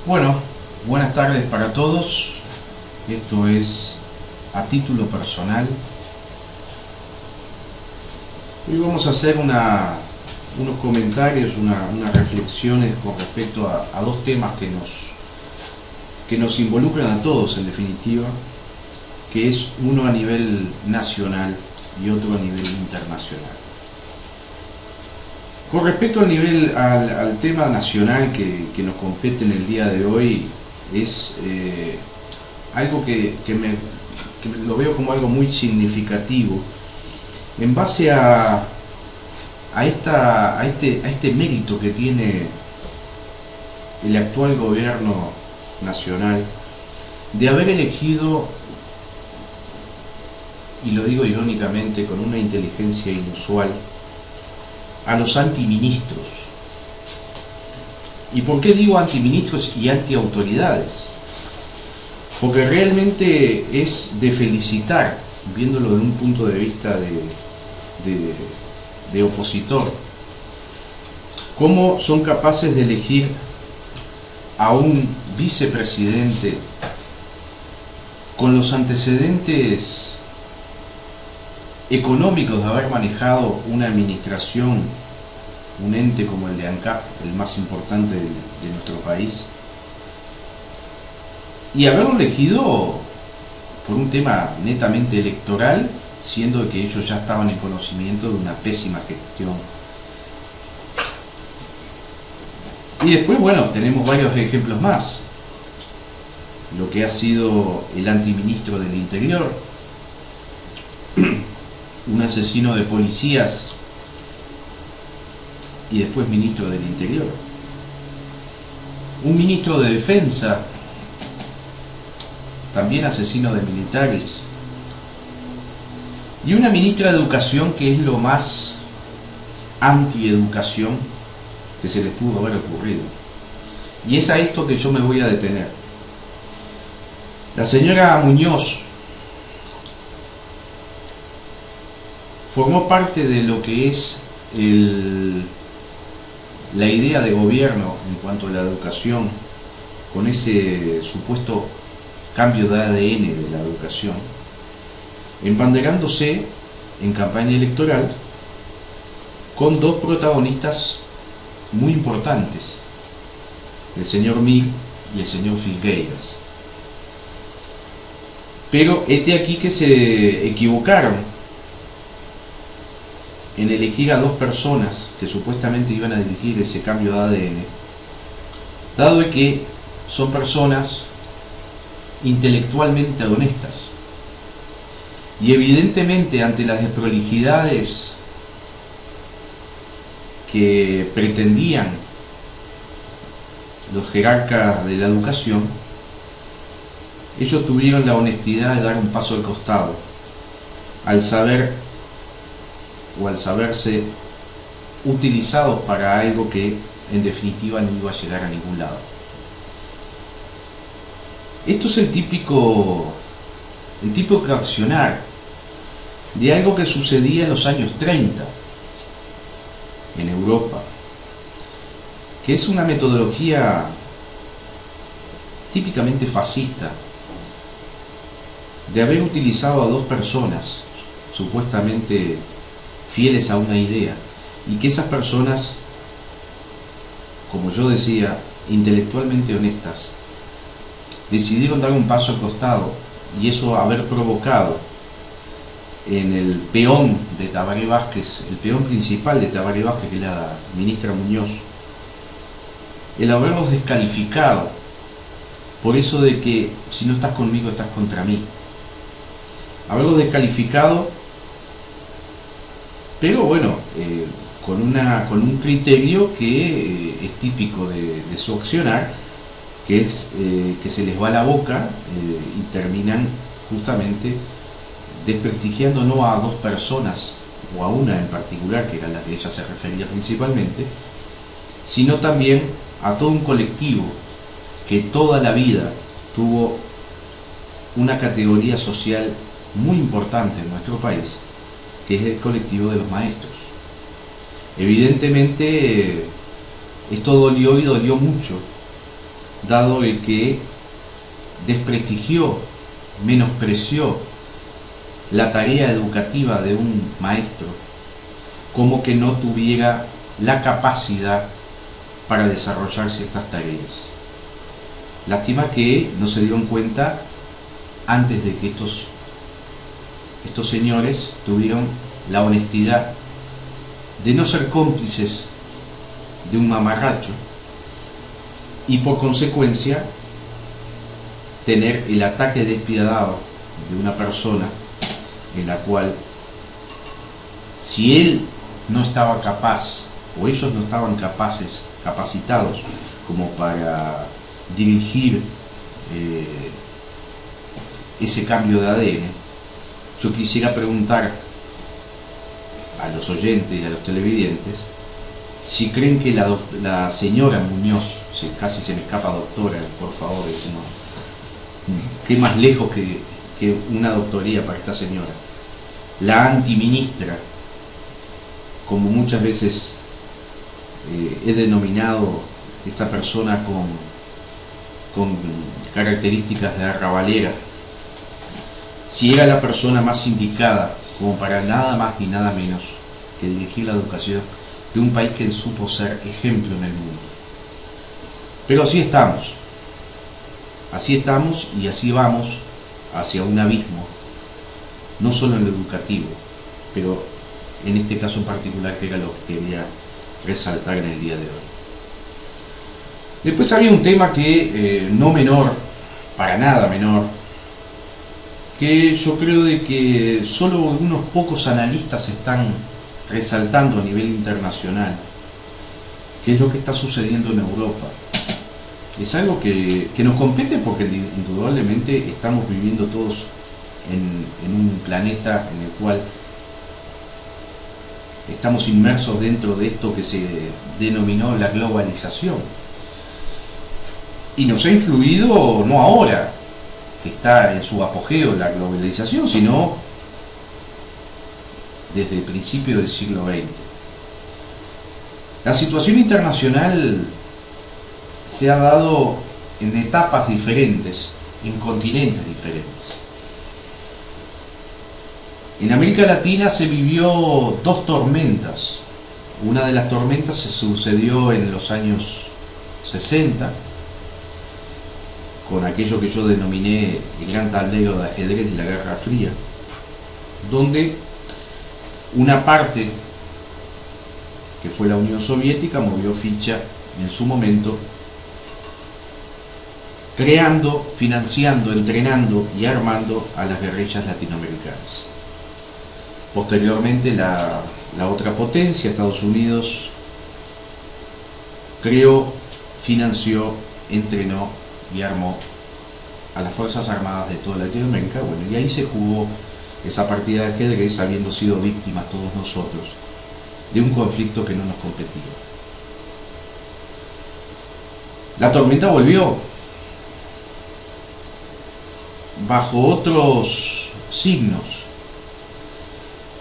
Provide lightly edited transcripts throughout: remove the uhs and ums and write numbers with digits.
Bueno, buenas tardes para todos. Esto es a título personal. Hoy vamos a hacer unos comentarios, unas reflexiones con respecto a dos temas que nos involucran a todos en definitiva, que es uno a nivel nacional y otro a nivel internacional. Con respecto al tema nacional que nos compete en el día de hoy, es algo que lo veo como algo muy significativo en base a este mérito que tiene el actual gobierno nacional de haber elegido, y lo digo irónicamente, con una inteligencia inusual, a los antiministros. ¿Y por qué digo antiministros y antiautoridades? Porque realmente es de felicitar, viéndolo de un punto de vista de opositor, cómo son capaces de elegir a un vicepresidente con los antecedentes económicos de haber manejado una administración, un ente como el de ANCAP, el más importante de nuestro país, y haberlo elegido por un tema netamente electoral, siendo que ellos ya estaban en conocimiento de una pésima gestión. Y después, bueno, tenemos varios ejemplos más. Lo que ha sido el antiministro del Interior, un asesino de policías y después ministro del Interior. Un ministro de Defensa, también asesino de militares. Y una ministra de Educación que es lo más antieducación que se les pudo haber ocurrido. Y es a esto que yo me voy a detener. La señora Muñoz formó parte de lo que es la idea de gobierno en cuanto a la educación, con ese supuesto cambio de ADN de la educación, embanderándose en campaña electoral con dos protagonistas muy importantes, el señor Mir y el señor Filgueiras. Pero este aquí que se equivocaron en elegir a dos personas que supuestamente iban a dirigir ese cambio de ADN, dado que son personas intelectualmente honestas. Y evidentemente ante las desprolijidades que pretendían los jerarcas de la educación, ellos tuvieron la honestidad de dar un paso al costado, al saber o al saberse utilizados para algo que en definitiva no iba a llegar a ningún lado. Esto es el típico accionar de algo que sucedía en los años 30 en Europa, que es una metodología típicamente fascista, de haber utilizado a dos personas supuestamente fieles a una idea, y que esas personas, como yo decía, intelectualmente honestas, decidieron dar un paso al costado, y eso haber provocado en el peón de Tabaré Vázquez, el peón principal de Tabaré Vázquez, que es la ministra Muñoz, el haberlos descalificado por eso de que si no estás conmigo estás contra mí, haberlos descalificado, pero bueno, con un criterio que es típico de su accionar, que es que se les va la boca y terminan justamente desprestigiando no a dos personas o a una en particular, que era la que ella se refería principalmente, sino también a todo un colectivo que toda la vida tuvo una categoría social muy importante en nuestro país, que es el colectivo de los maestros. Evidentemente esto dolió y dolió mucho, dado el que desprestigió, menospreció la tarea educativa de un maestro, como que no tuviera la capacidad para desarrollar ciertas tareas. Lástima que no se dieron cuenta antes de que estos señores tuvieron la honestidad de no ser cómplices de un mamarracho y por consecuencia tener el ataque despiadado de una persona en la cual, si él no estaba capaz o ellos no estaban capacitados como para dirigir ese cambio de ADN, yo quisiera preguntar a los oyentes y a los televidentes si creen que la señora Muñoz, casi se me escapa doctora, por favor, qué más lejos que una doctoría para esta señora, la antiministra, como muchas veces he denominado esta persona con características de arrabalera, si era la persona más indicada como para nada más ni nada menos que dirigir la educación de un país que supo ser ejemplo en el mundo. Pero así estamos y así vamos hacia un abismo, no solo en lo educativo, pero en este caso en particular, que era lo que quería resaltar en el día de hoy. Después había un tema que no menor, para nada menor, que yo creo de que solo unos pocos analistas están resaltando a nivel internacional, que es lo que está sucediendo en Europa. Es algo que nos compete porque indudablemente estamos viviendo todos en un planeta en el cual estamos inmersos dentro de esto que se denominó la globalización. Y nos ha influido no ahora, que está en su apogeo la globalización, sino desde el principio del siglo XX. La situación internacional se ha dado en etapas diferentes, en continentes diferentes. En América Latina se vivió dos tormentas. Una de las tormentas se sucedió en los años 60, con aquello que yo denominé el gran tablero de ajedrez de la Guerra Fría, donde una parte, que fue la Unión Soviética, movió ficha en su momento, creando, financiando, entrenando y armando a las guerrillas latinoamericanas. Posteriormente la otra potencia, Estados Unidos, creó, financió, entrenó y armó a las Fuerzas Armadas de toda Latinoamérica. Bueno, y ahí se jugó esa partida de ajedrez, habiendo sido víctimas todos nosotros de un conflicto que no nos competía. La tormenta volvió bajo otros signos.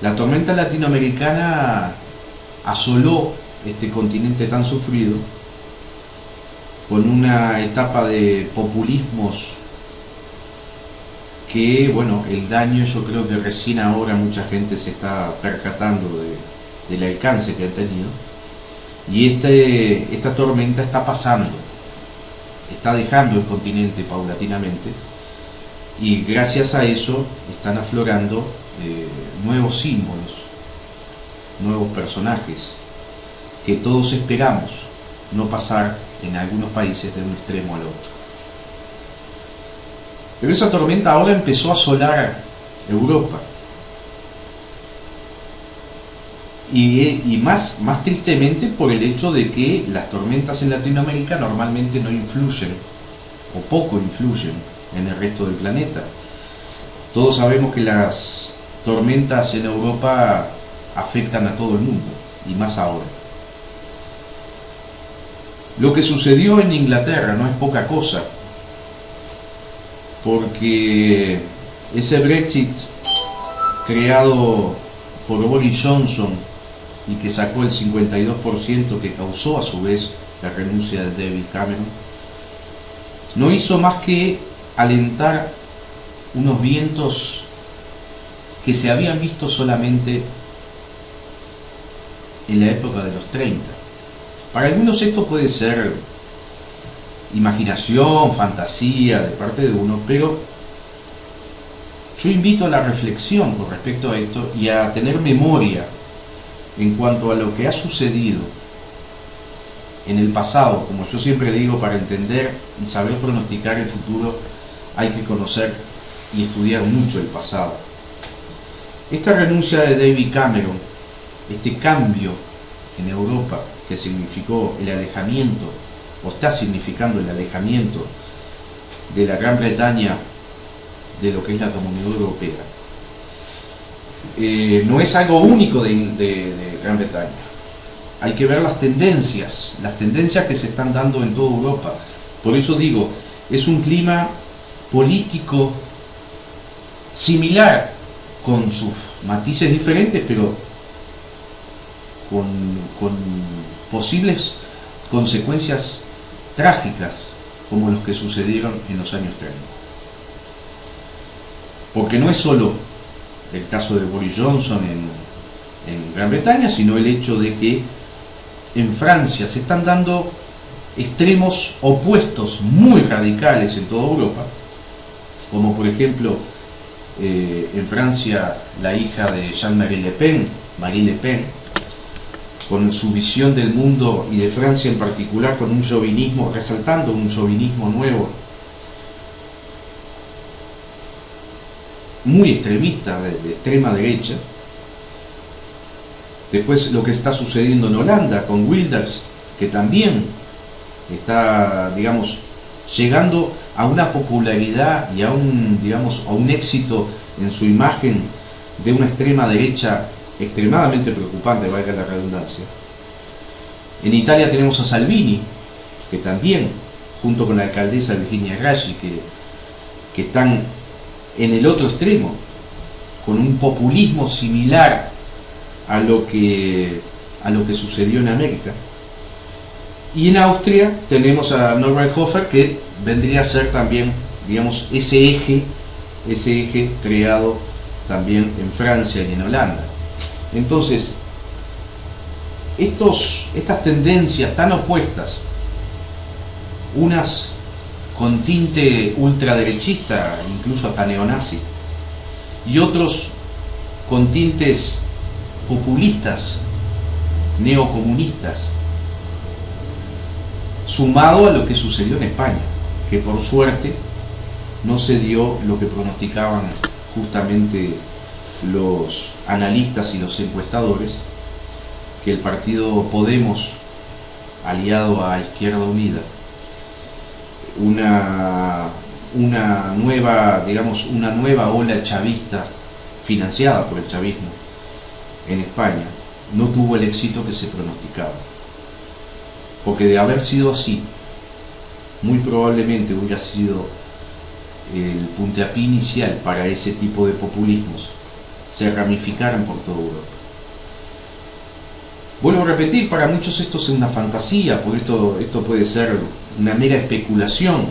La tormenta latinoamericana asoló este continente tan sufrido con una etapa de populismos que, bueno, el daño yo creo que recién ahora mucha gente se está percatando del alcance que ha tenido, y esta tormenta está pasando, está dejando el continente paulatinamente, y gracias a eso están aflorando nuevos símbolos, nuevos personajes que todos esperamos no pasar en algunos países de un extremo al otro. Pero esa tormenta ahora empezó a asolar Europa, y más tristemente por el hecho de que las tormentas en Latinoamérica normalmente no influyen o poco influyen en el resto del planeta. Todos sabemos que las tormentas en Europa afectan a todo el mundo, y más ahora. Lo que sucedió en Inglaterra no es poca cosa, porque ese Brexit creado por Boris Johnson y que sacó el 52%, que causó a su vez la renuncia de David Cameron, no hizo más que alentar unos vientos que se habían visto solamente en la época de los 30. Para algunos esto puede ser imaginación, fantasía de parte de uno, pero yo invito a la reflexión con respecto a esto y a tener memoria en cuanto a lo que ha sucedido en el pasado. Como yo siempre digo, para entender y saber pronosticar el futuro hay que conocer y estudiar mucho el pasado. Esta renuncia de David Cameron, este cambio en Europa que significó el alejamiento, o está significando el alejamiento de la Gran Bretaña de lo que es la Comunidad Europea, no es algo único de Gran Bretaña. Hay que ver las tendencias que se están dando en toda Europa. Por eso digo, es un clima político similar, con sus matices diferentes, pero con posibles consecuencias trágicas como los que sucedieron en los años 30. Porque no es solo el caso de Boris Johnson en Gran Bretaña, sino el hecho de que en Francia se están dando extremos opuestos muy radicales en toda Europa, como por ejemplo en Francia la hija de Jean-Marie Le Pen, Marine Le Pen, con su visión del mundo y de Francia en particular, con un chauvinismo, resaltando un chauvinismo nuevo, muy extremista, de extrema derecha. Después lo que está sucediendo en Holanda con Wilders, que también está, digamos, llegando a una popularidad y a un éxito en su imagen de una extrema derecha extremadamente preocupante, valga la redundancia. En Italia tenemos a Salvini, que también, junto con la alcaldesa Virginia Raggi, que están en el otro extremo, con un populismo similar a lo que sucedió en América. Y en Austria tenemos a Norbert Hofer, que vendría a ser también, digamos, ese eje creado también en Francia y en Holanda. Entonces, estas tendencias tan opuestas, unas con tinte ultraderechista, incluso hasta neonazi, y otros con tintes populistas, neocomunistas, sumado a lo que sucedió en España, que por suerte no se dio lo que pronosticaban justamente los analistas y los encuestadores, que el partido Podemos, aliado a Izquierda Unida, una nueva ola chavista financiada por el chavismo en España, no tuvo el éxito que se pronosticaba. Porque de haber sido así, muy probablemente hubiera sido el puntapié inicial para ese tipo de populismos se ramificaran por toda Europa. Vuelvo a repetir, para muchos esto es una fantasía, porque esto puede ser una mera especulación,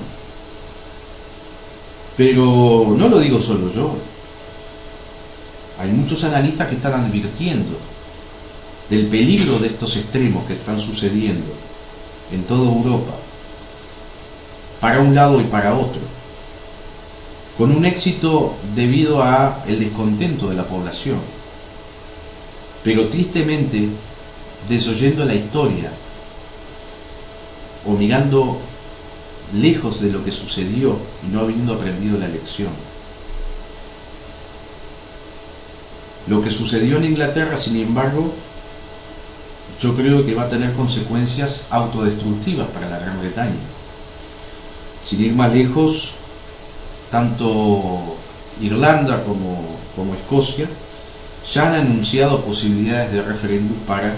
pero no lo digo solo yo. Hay muchos analistas que están advirtiendo del peligro de estos extremos que están sucediendo en toda Europa, para un lado y para otro, con un éxito debido a el descontento de la población, pero tristemente desoyendo la historia o mirando lejos de lo que sucedió y no habiendo aprendido la lección. Lo que sucedió en Inglaterra, sin embargo, yo creo que va a tener consecuencias autodestructivas para la Gran Bretaña. Sin ir más lejos, tanto Irlanda como Escocia ya han anunciado posibilidades de referéndum para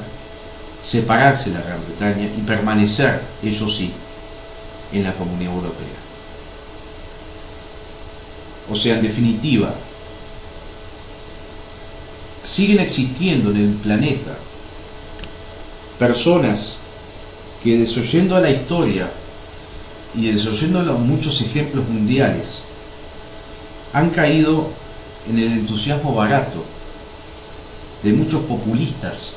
separarse de la Gran Bretaña y permanecer, eso sí, en la Comunidad Europea. O sea, en definitiva, siguen existiendo en el planeta personas que, desoyendo a la historia y desoyendo muchos ejemplos mundiales, han caído en el entusiasmo barato de muchos populistas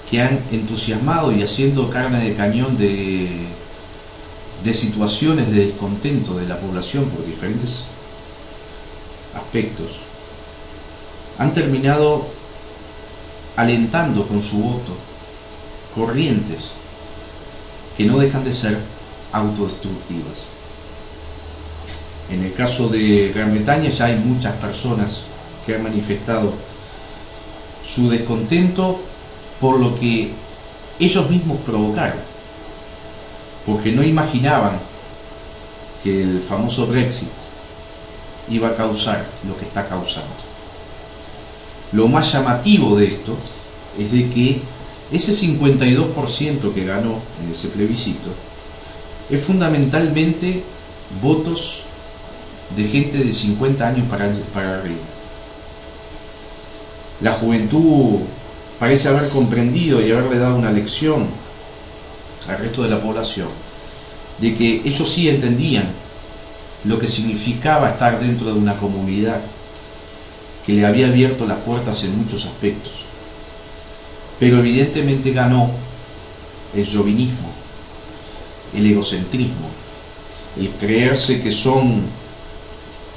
que han entusiasmado y haciendo carne de cañón de situaciones de descontento de la población por diferentes aspectos. Han terminado alentando con su voto corrientes que no dejan de ser autodestructivas. En el caso de Gran Bretaña ya hay muchas personas que han manifestado su descontento por lo que ellos mismos provocaron, porque no imaginaban que el famoso Brexit iba a causar lo que está causando. Lo más llamativo de esto es de que ese 52% que ganó en ese plebiscito es fundamentalmente votos de gente de 50 años para arriba. La juventud parece haber comprendido y haberle dado una lección al resto de la población de que ellos sí entendían lo que significaba estar dentro de una comunidad que le había abierto las puertas en muchos aspectos. Pero evidentemente ganó el chauvinismo, el egocentrismo, el creerse que son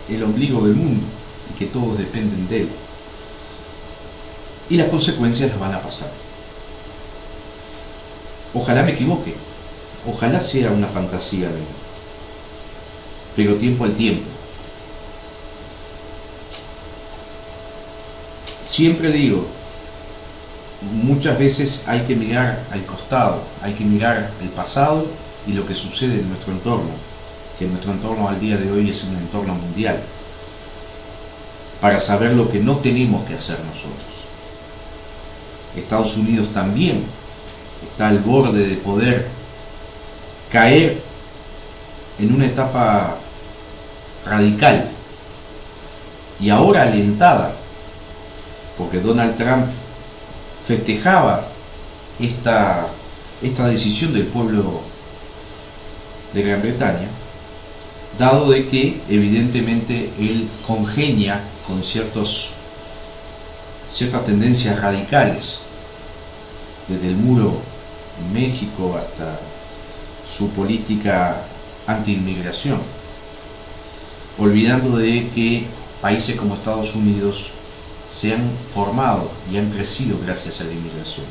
el ombligo del mundo y que todos dependen de él. Y las consecuencias las van a pasar. Ojalá me equivoque, ojalá sea una fantasía mía, pero tiempo al tiempo. Siempre digo, muchas veces hay que mirar al costado, hay que mirar el pasado y lo que sucede en nuestro entorno, que nuestro entorno al día de hoy es un entorno mundial, para saber lo que no tenemos que hacer nosotros. Estados Unidos también está al borde de poder caer en una etapa radical y ahora alentada, porque Donald Trump festejaba esta decisión del pueblo de Gran Bretaña, dado de que evidentemente él congenia con ciertas tendencias radicales, desde el muro en México hasta su política anti-inmigración, olvidando de que países como Estados Unidos se han formado y han crecido gracias a la inmigración.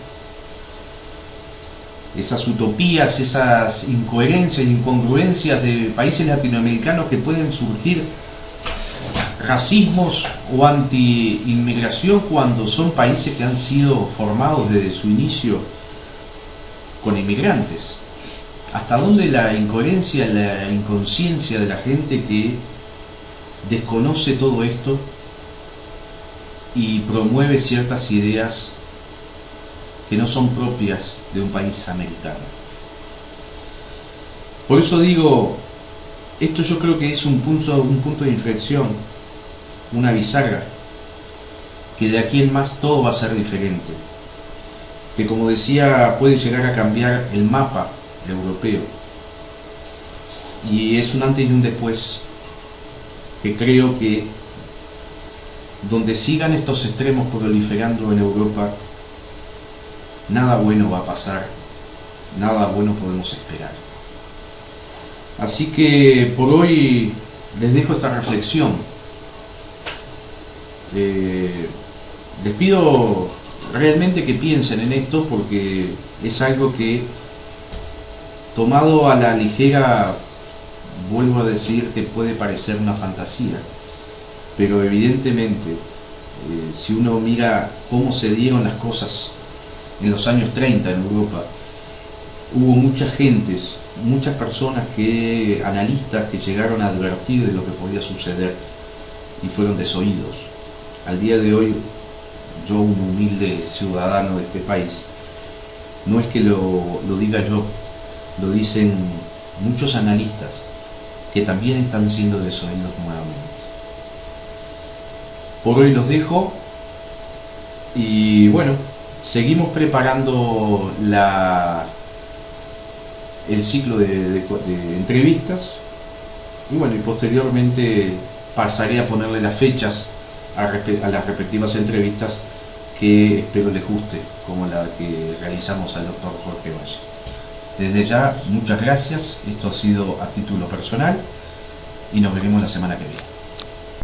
Esas utopías, esas incoherencias e incongruencias de países latinoamericanos que pueden surgir racismos o anti-inmigración cuando son países que han sido formados desde su inicio con inmigrantes. ¿Hasta dónde la incoherencia, la inconsciencia de la gente que desconoce todo esto y promueve ciertas ideas que no son propias de un país americano? Por eso digo, esto yo creo que es un punto de inflexión, una bisagra, que de aquí en más todo va a ser diferente, que como decía puede llegar a cambiar el mapa europeo, y es un antes y un después, que creo que donde sigan estos extremos proliferando en Europa, nada bueno va a pasar, nada bueno podemos esperar. Así que por hoy les dejo esta reflexión. Les pido realmente que piensen en esto, porque es algo que, tomado a la ligera, vuelvo a decir que puede parecer una fantasía, pero evidentemente si uno mira cómo se dieron las cosas en los años 30 en Europa, hubo muchas gentes, muchas personas, analistas, que llegaron a advertir de lo que podía suceder y fueron desoídos. Al día de hoy, yo, un humilde ciudadano de este país, no es que lo diga yo, lo dicen muchos analistas que también están siendo desoídos nuevamente. Por hoy los dejo y bueno, seguimos preparando el ciclo de entrevistas y bueno, y posteriormente pasaré a ponerle las fechas a las respectivas entrevistas que espero les guste, como la que realizamos al doctor Jorge Valle. Desde ya, muchas gracias, esto ha sido a título personal y nos veremos la semana que viene.